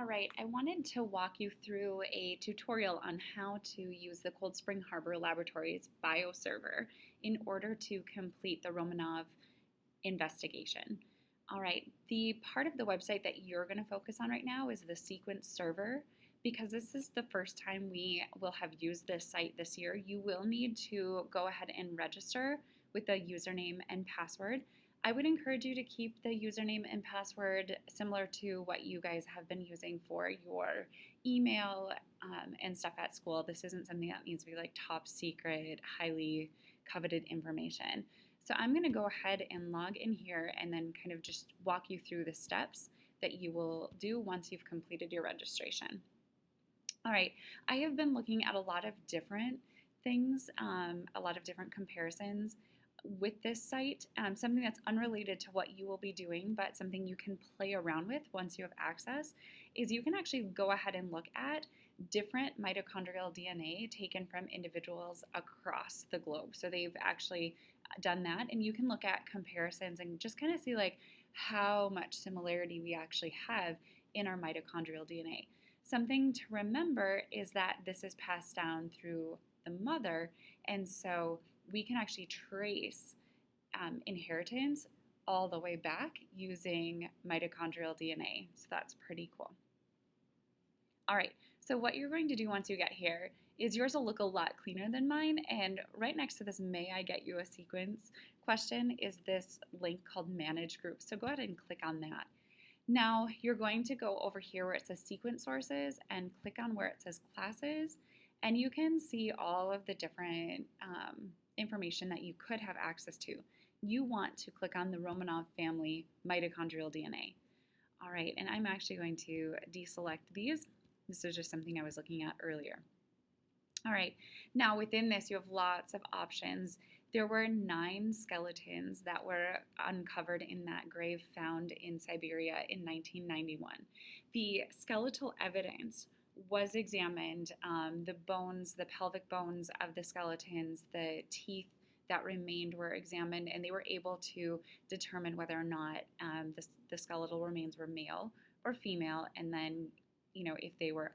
All right, I wanted to walk you through a tutorial on how to use the Cold Spring Harbor Laboratories BioServer in order to complete the Romanov investigation. All right, the part of the website that you're going to focus on right now is the sequence server. Because this is the first time we will have used this site this year, you will need to go ahead and register with a username and password. I would encourage you to keep the username and password similar to what you guys have been using for your email and stuff at school. This isn't something that needs to be like top secret, highly coveted information. So I'm going to go ahead and log in here and then kind of just walk you through the steps that you will do once you've completed your registration. All right, I have been looking at a lot of different things, a lot of different comparisons with this site. Something that's unrelated to what you will be doing, but something you can play around with once you have access, is you can actually go ahead and look at different mitochondrial DNA taken from individuals across the globe. So they've actually done that, and you can look at comparisons and just kind of see like how much similarity we actually have in our mitochondrial DNA. Something to remember is that this is passed down through the mother, and so we can actually trace inheritance all the way back using mitochondrial DNA. So that's pretty cool. All right, so what you're going to do once you get here is yours will look a lot cleaner than mine, and right next to this "May I get you a sequence" question is this link called Manage Groups. So go ahead and click on that. Now you're going to go over here where it says sequence sources and click on where it says classes, and you can see all of the different information that you could have access to. You want to click on the Romanov family mitochondrial DNA. All right, and I'm actually going to deselect these. This is just something I was looking at earlier. All right, now within this you have lots of options. There were 9 skeletons that were uncovered in that grave found in Siberia in 1991. The skeletal evidence was examined, the bones, the pelvic bones of the skeletons, the teeth that remained were examined, and they were able to determine whether or not the skeletal remains were male or female, and then, if they were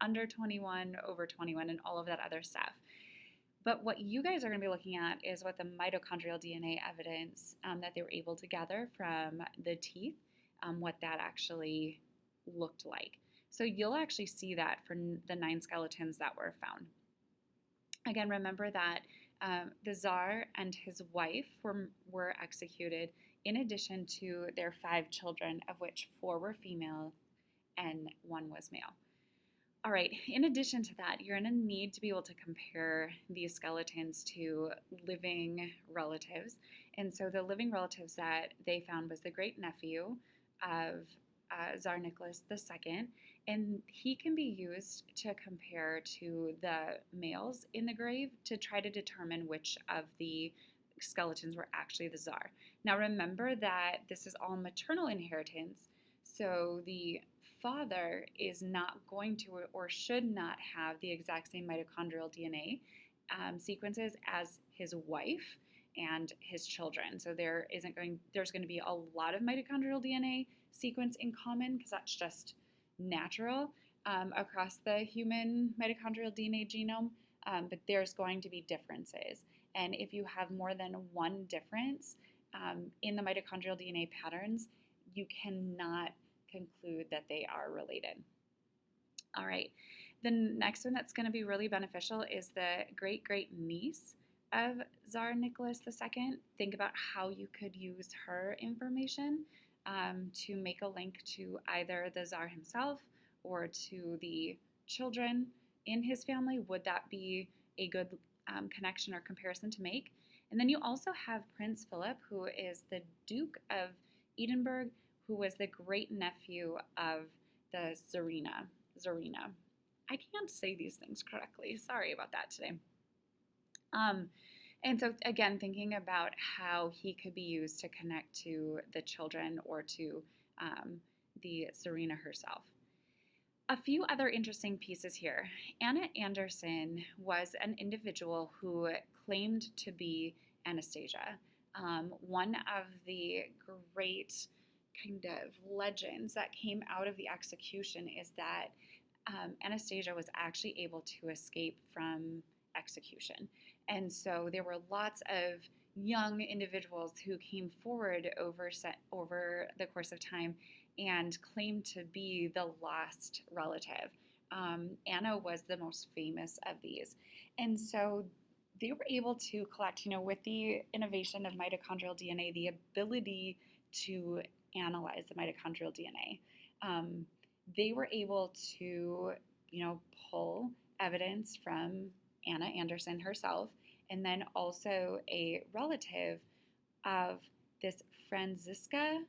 under 21, over 21, and all of that other stuff. But what you guys are going to be looking at is what the mitochondrial DNA evidence that they were able to gather from the teeth, what that actually looked like. So you'll actually see that for the 9 skeletons that were found. Again, remember that the Tsar and his wife were executed in addition to their 5 children, of which 4 were female and 1 was male. All right, in addition to that, you're going to need to be able to compare these skeletons to living relatives. And so the living relatives that they found was the great nephew of Tsar Nicholas II, and he can be used to compare to the males in the grave to try to determine which of the skeletons were actually the Tsar. Now remember that this is all maternal inheritance, so the father is not going to or should not have the exact same mitochondrial DNA sequences as his wife and his children. So there's going to be a lot of mitochondrial DNA sequence in common because that's just natural across the human mitochondrial DNA genome, but there's going to be differences. And if you have more than one difference in the mitochondrial DNA patterns, you cannot conclude that they are related. All right, the next one that's going to be really beneficial is the great-great-niece of Tsar Nicholas II. Think about how you could use her information to make a link to either the Tsar himself or to the children in his family. Would that be a good connection or comparison to make? And then you also have Prince Philip, who is the Duke of Edinburgh, who was the great-nephew of the Tsarina. I can't say these things correctly. Sorry about that today. And so, again, thinking about how he could be used to connect to the children or to the Tsarina herself. A few other interesting pieces here. Anna Anderson was an individual who claimed to be Anastasia, one of the great kind of legends that came out of the execution is that Anastasia was actually able to escape from execution. And so there were lots of young individuals who came forward over the course of time and claimed to be the lost relative. Anna was the most famous of these. And so they were able to collect, with the innovation of mitochondrial DNA, the ability to analyze the mitochondrial DNA. They were able to, pull evidence from Anna Anderson herself, and then also a relative of this Franziska,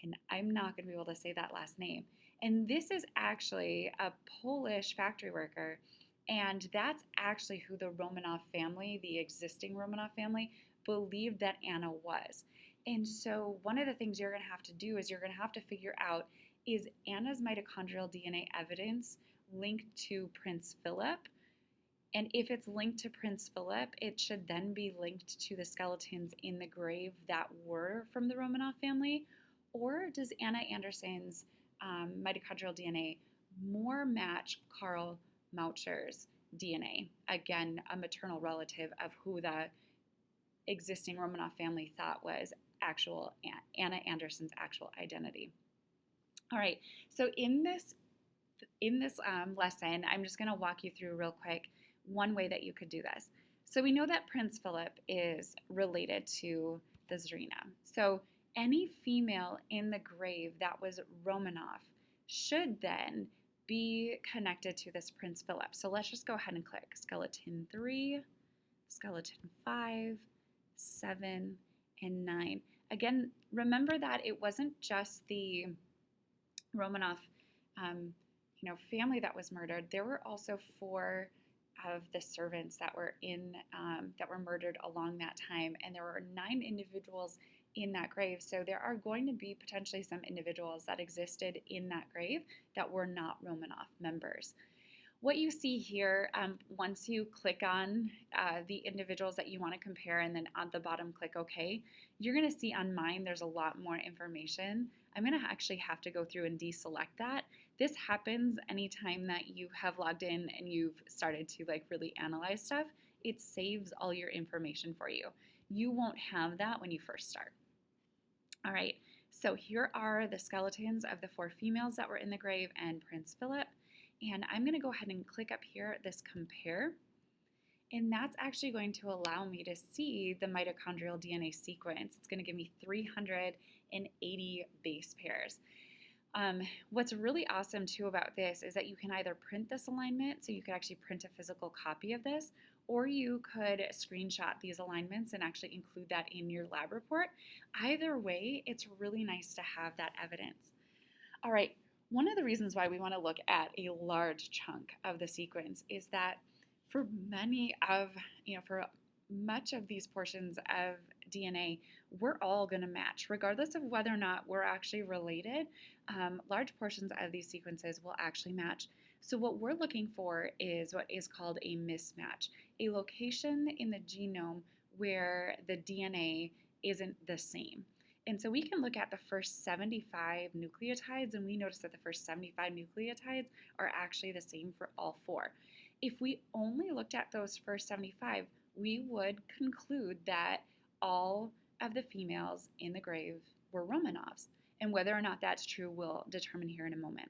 and I'm not going to be able to say that last name. And this is actually a Polish factory worker, and that's actually who the Romanov family, the existing Romanov family, believed that Anna was. And so one of the things you're going to have to do is you're going to have to figure out, is Anna's mitochondrial DNA evidence linked to Prince Philip? And if it's linked to Prince Philip, it should then be linked to the skeletons in the grave that were from the Romanov family. Or does Anna Anderson's mitochondrial DNA more match Karl Maucher's DNA? Again, a maternal relative of who the existing Romanov family thought was actual Anna Anderson's actual identity. All right, so in this lesson, I'm just going to walk you through real quick one way that you could do this. So we know that Prince Philip is related to the Tsarina. So any female in the grave that was Romanov should then be connected to this Prince Philip. So let's just go ahead and click skeleton 3, skeleton 5, 7, and 9. Again, remember that it wasn't just the Romanov family that was murdered. There were also 4 of the servants that were murdered along that time, and there were 9 individuals in that grave. So there are going to be potentially some individuals that existed in that grave that were not Romanov members. What you see here, once you click on the individuals that you want to compare and then at the bottom click OK, you're going to see on mine there's a lot more information. I'm going to actually have to go through and deselect that. This happens anytime that you have logged in and you've started to really analyze stuff. It saves all your information for you. You won't have that when you first start. All right, so here are the skeletons of the 4 females that were in the grave and Prince Philip. And I'm going to go ahead and click up here, this compare. And that's actually going to allow me to see the mitochondrial DNA sequence. It's going to give me 380 base pairs. What's really awesome too about this is that you can either print this alignment, so you could actually print a physical copy of this, or you could screenshot these alignments and actually include that in your lab report. Either way, it's really nice to have that evidence. All right, one of the reasons why we want to look at a large chunk of the sequence is that for much of these portions of DNA, we're all going to match, regardless of whether or not we're actually related. Large portions of these sequences will actually match. So what we're looking for is what is called a mismatch, a location in the genome where the DNA isn't the same. And so we can look at the first 75 nucleotides, and we notice that the first 75 nucleotides are actually the same for all 4. If we only looked at those first 75, we would conclude that all of the females in the grave were Romanovs. And whether or not that's true, we'll determine here in a moment.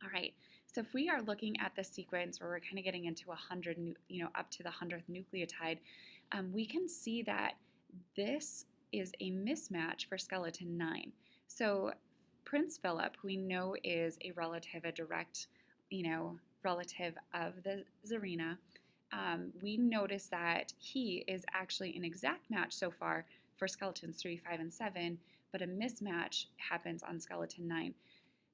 All right, so if we are looking at the sequence where we're kind of getting into 100, up to the 100th nucleotide, we can see that this is a mismatch for skeleton 9. So Prince Philip, who we know is a relative, a direct, relative of the Tsarina, we notice that he is actually an exact match so far for skeletons 3, 5, and 7, but a mismatch happens on skeleton 9.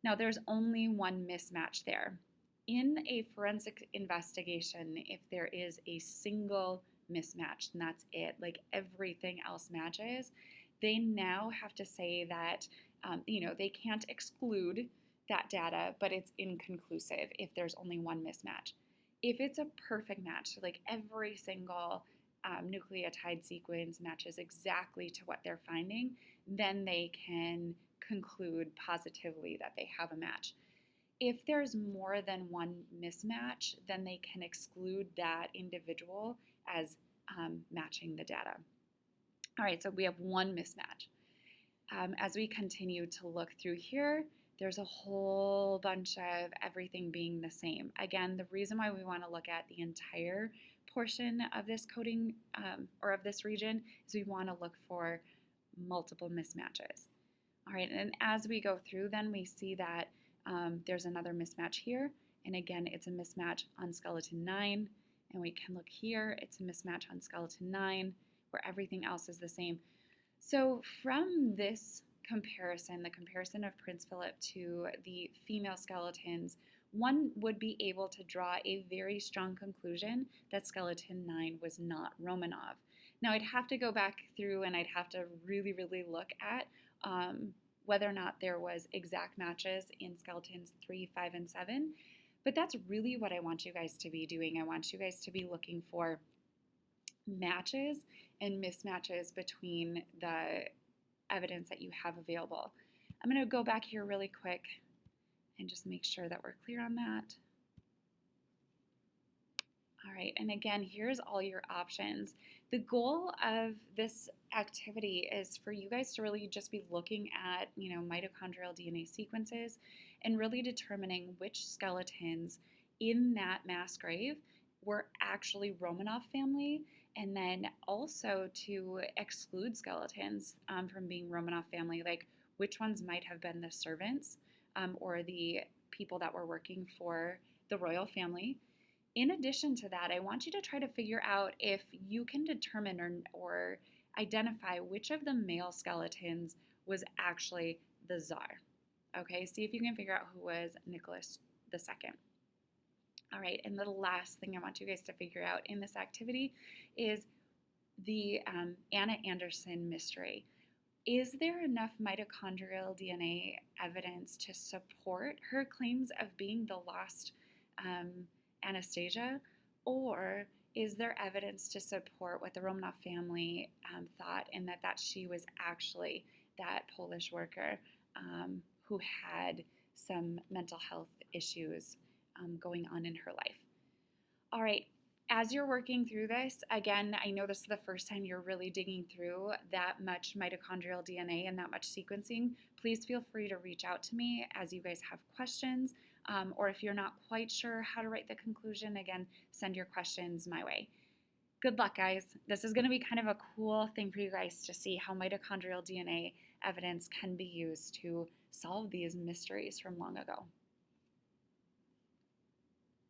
Now, there's only one mismatch there. In a forensic investigation, if there is a single mismatch, and that's it, like everything else matches, they now have to say that, they can't exclude that data, but it's inconclusive if there's only one mismatch. If it's a perfect match, so like every single nucleotide sequence matches exactly to what they're finding, then they can conclude positively that they have a match. If there's more than one mismatch, then they can exclude that individual as matching the data. All right, so we have one mismatch. As we continue to look through here, there's a whole bunch of everything being the same. Again, the reason why we want to look at the entire portion of this coding or of this region is we want to look for multiple mismatches. All right, and as we go through, then we see that there's another mismatch here, and again, it's a mismatch on skeleton 9, and we can look here, it's a mismatch on skeleton 9, where everything else is the same. So from this comparison, the comparison of Prince Philip to the female skeletons, one would be able to draw a very strong conclusion that skeleton 9 was not Romanov. Now, I'd have to go back through and I'd have to really look at whether or not there was exact matches in skeletons 3, 5, and 7. But that's really what I want you guys to be doing. I want you guys to be looking for matches and mismatches between the evidence that you have available. I'm going to go back here really quick and just make sure that we're clear on that. All right, and again, here's all your options. The goal of this activity is for you guys to really just be looking at, mitochondrial DNA sequences and really determining which skeletons in that mass grave were actually Romanov family, and then also to exclude skeletons from being Romanov family, like which ones might have been the servants or the people that were working for the royal family. In addition to that, I want you to try to figure out if you can determine or identify which of the male skeletons was actually the Tsar. Okay, see if you can figure out who was Nicholas II. All right, and the last thing I want you guys to figure out in this activity is the Anna Anderson mystery. Is there enough mitochondrial DNA evidence to support her claims of being the lost Anastasia, or is there evidence to support what the Romanov family thought, and that she was actually that Polish worker who had some mental health issues going on in her life? All right, as you're working through this, again, I know this is the first time you're really digging through that much mitochondrial DNA and that much sequencing. Please feel free to reach out to me as you guys have questions. Or if you're not quite sure how to write the conclusion, again, send your questions my way. Good luck, guys. This is going to be kind of a cool thing for you guys to see how mitochondrial DNA evidence can be used to solve these mysteries from long ago.